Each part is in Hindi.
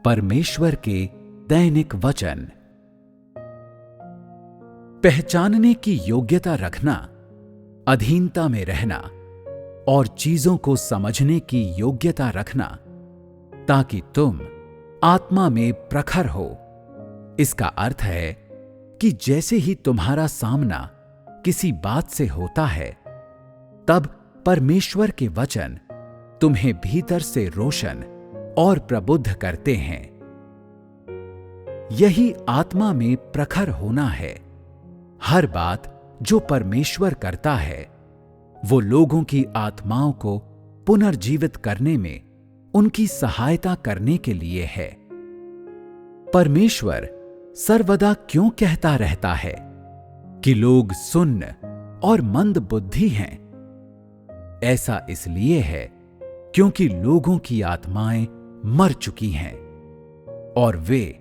परमेश्वर के दैनिक वचन। पहचानने की योग्यता रखना, अधीनता में रहना और चीजों को समझने की योग्यता रखना ताकि तुम आत्मा में प्रखर हो। इसका अर्थ है कि जैसे ही तुम्हारा सामना किसी बात से होता है, तब परमेश्वर के वचन तुम्हें भीतर से रोशन और प्रबुद्ध करते हैं। यही आत्मा में प्रखर होना है। हर बात जो परमेश्वर करता है, वो लोगों की आत्माओं को पुनर्जीवित करने में उनकी सहायता करने के लिए है। परमेश्वर सर्वदा क्यों कहता रहता है कि लोग सुन्न और मंद बुद्धि हैं? ऐसा इसलिए है क्योंकि लोगों की आत्माएं मर चुकी हैं और वे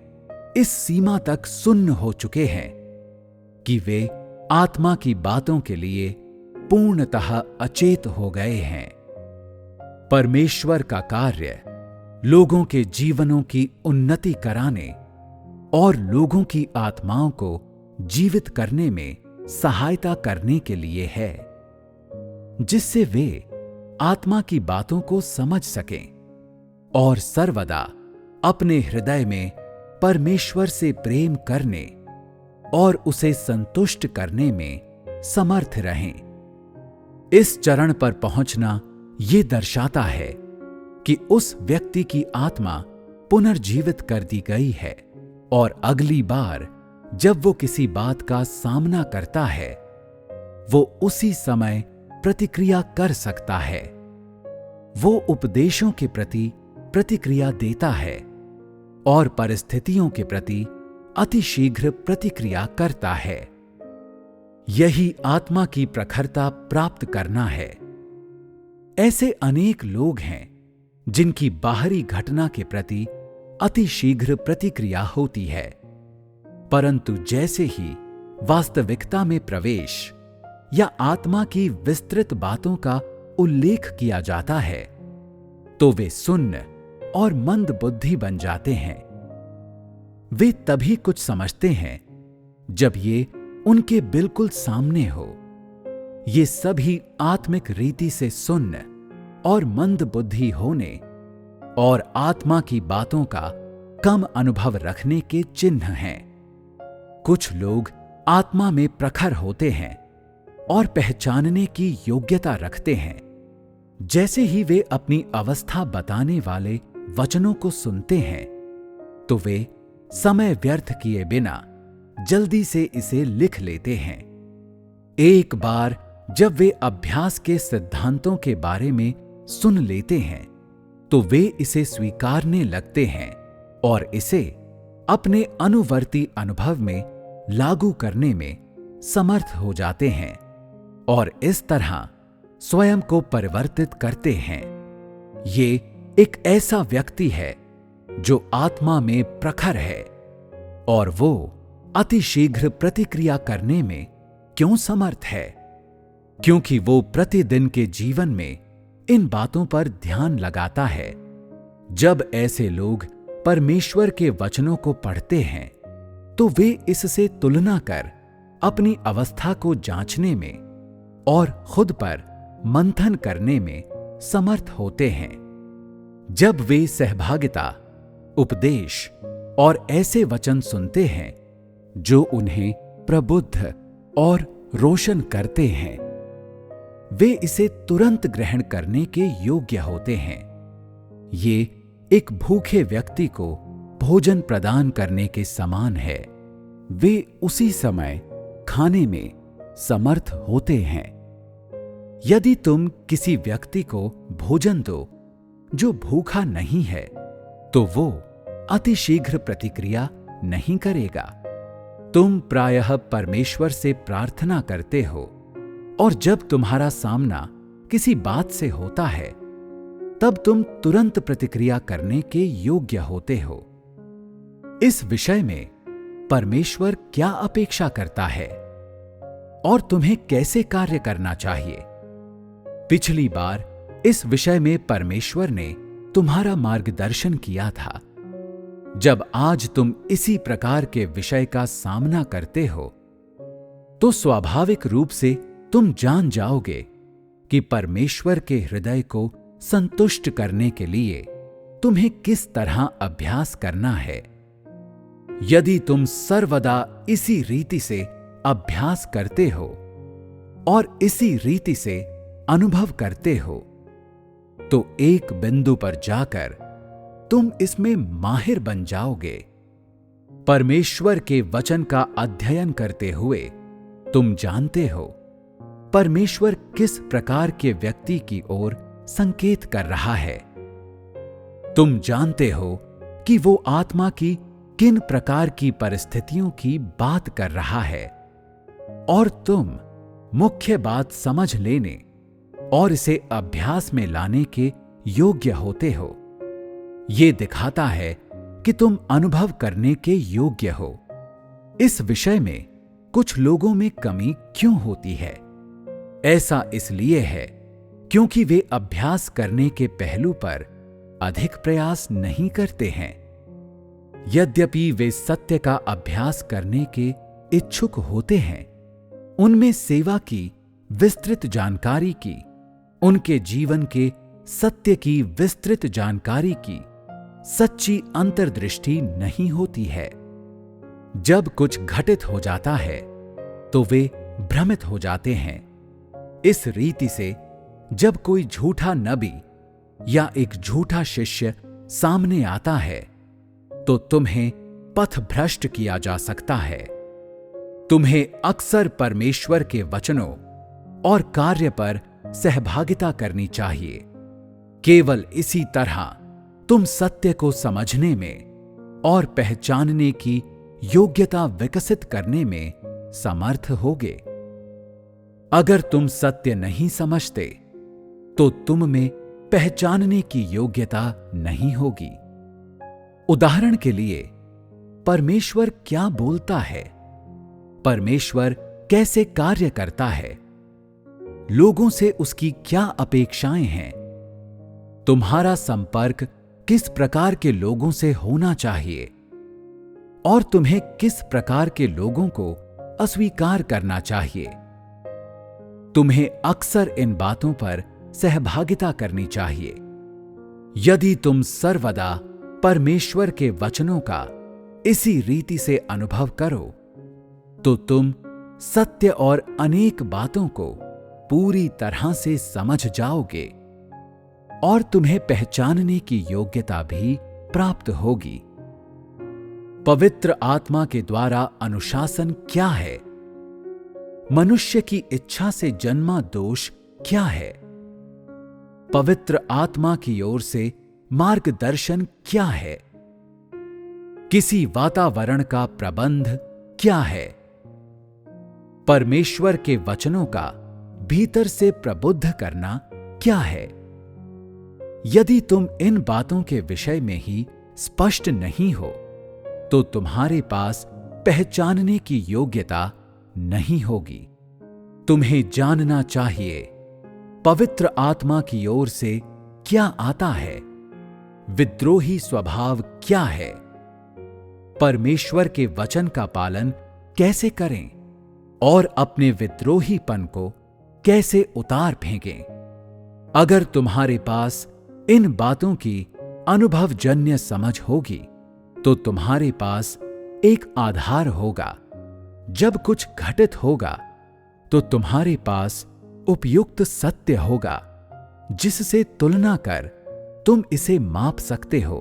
इस सीमा तक सुन्न हो चुके हैं कि वे आत्मा की बातों के लिए पूर्णतः अचेत हो गए हैं। परमेश्वर का कार्य लोगों के जीवनों की उन्नति कराने और लोगों की आत्माओं को जीवित करने में सहायता करने के लिए है, जिससे वे आत्मा की बातों को समझ सकें और सर्वदा अपने हृदय में परमेश्वर से प्रेम करने और उसे संतुष्ट करने में समर्थ रहें। इस चरण पर पहुंचना ये दर्शाता है कि उस व्यक्ति की आत्मा पुनर्जीवित कर दी गई है और अगली बार जब वो किसी बात का सामना करता है, वो उसी समय प्रतिक्रिया कर सकता है। वो उपदेशों के प्रति प्रतिक्रिया देता है और परिस्थितियों के प्रति अतिशीघ्र प्रतिक्रिया करता है। यही आत्मा की प्रखरता प्राप्त करना है। ऐसे अनेक लोग हैं जिनकी बाहरी घटना के प्रति अतिशीघ्र प्रतिक्रिया होती है, परंतु जैसे ही वास्तविकता में प्रवेश या आत्मा की विस्तृत बातों का उल्लेख किया जाता है, तो वे सुन्न और मंद बुद्धि बन जाते हैं। वे तभी कुछ समझते हैं जब ये उनके बिल्कुल सामने हो। ये सभी आत्मिक रीति से सुन्न और मंद बुद्धि होने और आत्मा की बातों का कम अनुभव रखने के चिन्ह हैं। कुछ लोग आत्मा में प्रखर होते हैं और पहचानने की योग्यता रखते हैं। जैसे ही वे अपनी अवस्था बताने वाले वचनों को सुनते हैं, तो वे समय व्यर्थ किए बिना जल्दी से इसे लिख लेते हैं। एक बार जब वे अभ्यास के सिद्धांतों के बारे में सुन लेते हैं, तो वे इसे स्वीकारने लगते हैं और इसे अपने अनुवर्ती अनुभव में लागू करने में समर्थ हो जाते हैं और इस तरह स्वयं को परिवर्तित करते हैं। ये एक ऐसा व्यक्ति है जो आत्मा में प्रखर है और वो अतिशीघ्र प्रतिक्रिया करने में क्यों समर्थ है? क्योंकि वो प्रतिदिन के जीवन में इन बातों पर ध्यान लगाता है। जब ऐसे लोग परमेश्वर के वचनों को पढ़ते हैं, तो वे इससे तुलना कर अपनी अवस्था को जांचने में और खुद पर मंथन करने में समर्थ होते हैं। जब वे सहभागिता, उपदेश और ऐसे वचन सुनते हैं जो उन्हें प्रबुद्ध और रोशन करते हैं, वे इसे तुरंत ग्रहण करने के योग्य होते हैं। ये एक भूखे व्यक्ति को भोजन प्रदान करने के समान है। वे उसी समय खाने में समर्थ होते हैं। यदि तुम किसी व्यक्ति को भोजन दो जो भूखा नहीं है, तो वो अतिशीघ्र प्रतिक्रिया नहीं करेगा। तुम प्रायः परमेश्वर से प्रार्थना करते हो और जब तुम्हारा सामना किसी बात से होता है, तब तुम तुरंत प्रतिक्रिया करने के योग्य होते हो। इस विषय में परमेश्वर क्या अपेक्षा करता है और तुम्हें कैसे कार्य करना चाहिए? पिछली बार इस विषय में परमेश्वर ने तुम्हारा मार्गदर्शन किया था। जब आज तुम इसी प्रकार के विषय का सामना करते हो, तो स्वाभाविक रूप से तुम जान जाओगे कि परमेश्वर के हृदय को संतुष्ट करने के लिए तुम्हें किस तरह अभ्यास करना है। यदि तुम सर्वदा इसी रीति से अभ्यास करते हो और इसी रीति से अनुभव करते हो, तो एक बिंदु पर जाकर तुम इसमें माहिर बन जाओगे। परमेश्वर के वचन का अध्ययन करते हुए तुम जानते हो परमेश्वर किस प्रकार के व्यक्ति की ओर संकेत कर रहा है। तुम जानते हो कि वो आत्मा की किन प्रकार की परिस्थितियों की बात कर रहा है, और तुम मुख्य बात समझ लेने और इसे अभ्यास में लाने के योग्य होते हो। ये दिखाता है कि तुम अनुभव करने के योग्य हो। इस विषय में कुछ लोगों में कमी क्यों होती है? ऐसा इसलिए है क्योंकि वे अभ्यास करने के पहलू पर अधिक प्रयास नहीं करते हैं। यद्यपि वे सत्य का अभ्यास करने के इच्छुक होते हैं, उनमें सेवा की विस्तृत जानकारी की, उनके जीवन के सत्य की विस्तृत जानकारी की सच्ची अंतर्दृष्टि नहीं होती है। जब कुछ घटित हो जाता है तो वे भ्रमित हो जाते हैं। इस रीति से जब कोई झूठा नबी या एक झूठा शिष्य सामने आता है तो तुम्हें पथभ्रष्ट किया जा सकता है। तुम्हें अक्सर परमेश्वर के वचनों और कार्य पर सहभागिता करनी चाहिए। केवल इसी तरह तुम सत्य को समझने में और पहचानने की योग्यता विकसित करने में समर्थ होगे। अगर तुम सत्य नहीं समझते तो तुम में पहचानने की योग्यता नहीं होगी। उदाहरण के लिए, परमेश्वर क्या बोलता है, परमेश्वर कैसे कार्य करता है, लोगों से उसकी क्या अपेक्षाएं हैं, तुम्हारा संपर्क किस प्रकार के लोगों से होना चाहिए और तुम्हें किस प्रकार के लोगों को अस्वीकार करना चाहिए। तुम्हें अक्सर इन बातों पर सहभागिता करनी चाहिए। यदि तुम सर्वदा परमेश्वर के वचनों का इसी रीति से अनुभव करो, तो तुम सत्य और अनेक बातों को पूरी तरह से समझ जाओगे और तुम्हें पहचानने की योग्यता भी प्राप्त होगी। पवित्र आत्मा के द्वारा अनुशासन क्या है? मनुष्य की इच्छा से जन्मा दोष क्या है? पवित्र आत्मा की ओर से मार्गदर्शन क्या है? किसी वातावरण का प्रबंध क्या है? परमेश्वर के वचनों का भीतर से प्रबुद्ध करना क्या है? यदि तुम इन बातों के विषय में ही स्पष्ट नहीं हो, तो तुम्हारे पास पहचानने की योग्यता नहीं होगी। तुम्हें जानना चाहिए पवित्र आत्मा की ओर से क्या आता है, विद्रोही स्वभाव क्या है, परमेश्वर के वचन का पालन कैसे करें और अपने विद्रोहीपन को कैसे उतार फेंकें। अगर तुम्हारे पास इन बातों की अनुभवजन्य समझ होगी, तो तुम्हारे पास एक आधार होगा। जब कुछ घटित होगा तो तुम्हारे पास उपयुक्त सत्य होगा जिससे तुलना कर तुम इसे माप सकते हो।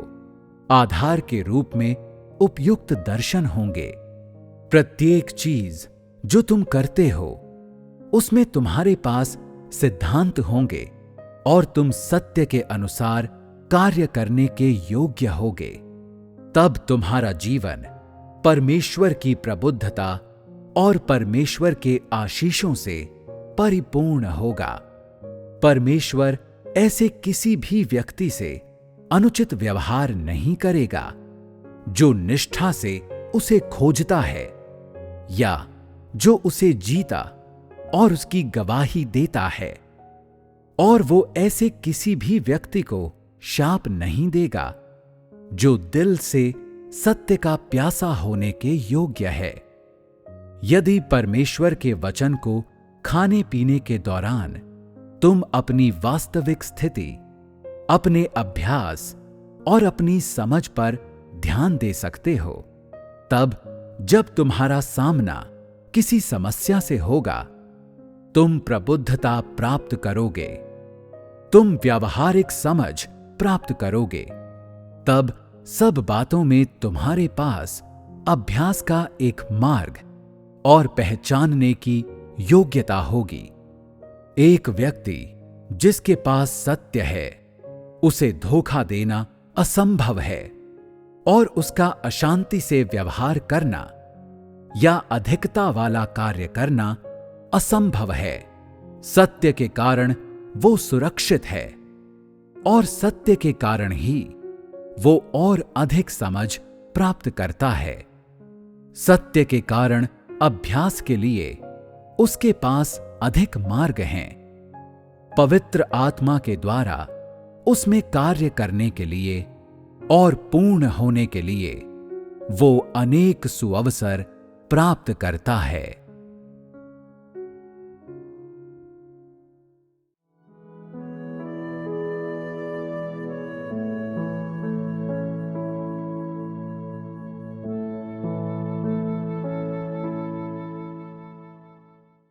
आधार के रूप में उपयुक्त दर्शन होंगे। प्रत्येक चीज जो तुम करते हो उसमें तुम्हारे पास सिद्धांत होंगे और तुम सत्य के अनुसार कार्य करने के योग्य होगे। तब तुम्हारा जीवन परमेश्वर की प्रबुद्धता और परमेश्वर के आशीषों से परिपूर्ण होगा। परमेश्वर ऐसे किसी भी व्यक्ति से अनुचित व्यवहार नहीं करेगा जो निष्ठा से उसे खोजता है या जो उसे जीता और उसकी गवाही देता है, और वो ऐसे किसी भी व्यक्ति को शाप नहीं देगा जो दिल से सत्य का प्यासा होने के योग्य है। यदि परमेश्वर के वचन को खाने पीने के दौरान तुम अपनी वास्तविक स्थिति, अपने अभ्यास और अपनी समझ पर ध्यान दे सकते हो, तब जब तुम्हारा सामना किसी समस्या से होगा, तुम प्रबुद्धता प्राप्त करोगे, तुम व्यावहारिक समझ प्राप्त करोगे। तब सब बातों में तुम्हारे पास अभ्यास का एक मार्ग और पहचानने की योग्यता होगी। एक व्यक्ति जिसके पास सत्य है, उसे धोखा देना असंभव है और उसका अशांति से व्यवहार करना या अधिकता वाला कार्य करना असंभव है। सत्य के कारण वो सुरक्षित है और सत्य के कारण ही वो और अधिक समझ प्राप्त करता है। सत्य के कारण अभ्यास के लिए उसके पास अधिक मार्ग हैं। पवित्र आत्मा के द्वारा उसमें कार्य करने के लिए और पूर्ण होने के लिए वो अनेक सुअवसर प्राप्त करता है।